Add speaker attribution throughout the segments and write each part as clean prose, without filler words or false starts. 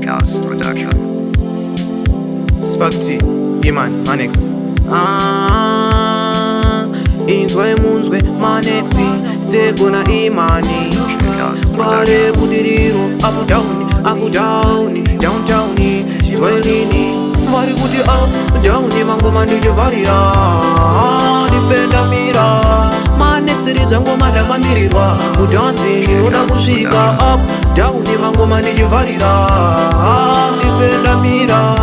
Speaker 1: House Production.
Speaker 2: Spakti, Iman, Manex. Inzwe munzwe Manexi, stego na imani. Bare budiriro, up down, downtown, twelini. Mari kuti up down, mangoma ndichivarira. Defender mira, Manex ridzangoma ndakamirirwa. Mudanzi ndinoda kusvika up down, mangoma ndichivarira. Defender mira,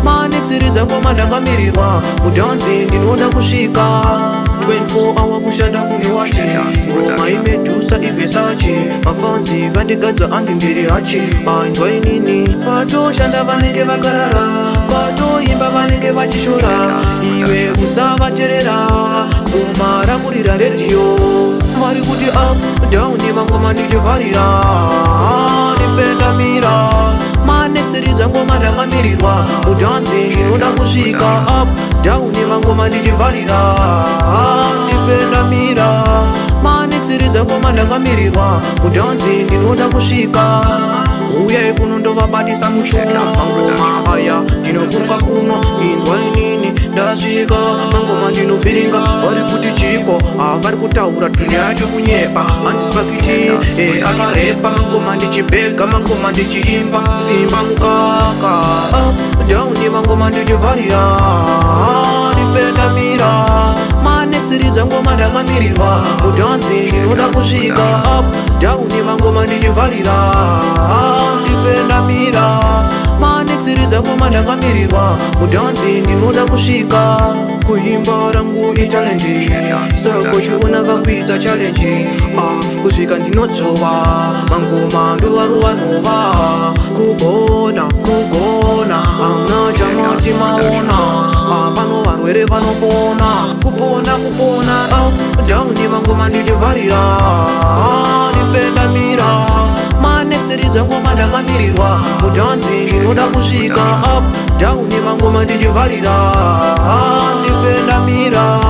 Speaker 2: Manex ridzangoma ndakamirirwa. Mudanzi ndinoda kusvika 24 hour kushanda kunge wachi. Ngoma imedusa ivesachi. Mafanzi vandigadza andi ndiri hachi. Ainzwa inini patoshanda vanenge vakarara, patoimba vanenge vachishora. Iwe usavacherera, ngoma rakurira redhiyo. Vari kuti up down, mangoma ndichivarira. Defender mira, Manex ridzangoma ndakamirirwa. Mudanzi ndinoda kusvika up down, mangoma ndichivarira. Defender mira, Manex ridzangoma ndakamirirwa. Mudanzi ndinoda kusvika. Uyai kuno ndovabatisa mushuna. Mangoma aya ndinokunga kuno. Inzwa inini ndasvika, mangoma ndinovhiringa. Vari kuti chiko vari kutaura tunyaya twekunyepa. Andispakiti akarepa, mangoma ndichibhega, mangoma ndichiimba. Simba mukaka up down, mangoma ndichivarira. Defender mira, Manex ridzangoma ndakamirirwa. Mudanzi ndinoda kusvika up down, mangoma ndichivarira. Defender mira, Manex ridzangoma ndakamirirwa. Mudanzi ndinoda kusvika. Kuimba rangu italenti, sako chiona vakuisa challenge. Kusvika ndinodzova, mangoma ndovaruva nova. Kugona, hamna chamoti maona. Pano varwere vanopona, kupona up down, mangoma ndichivarira. Defender mira, Manex ridzangoma ndakamirirwa. Mudanzi ndinoda kusvika up down, mangoma ndichivarira. Defender mira,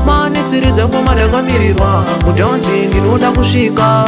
Speaker 2: Manex ridzangoma ndakamirirwa. Mudanzi ndinoda kusvika.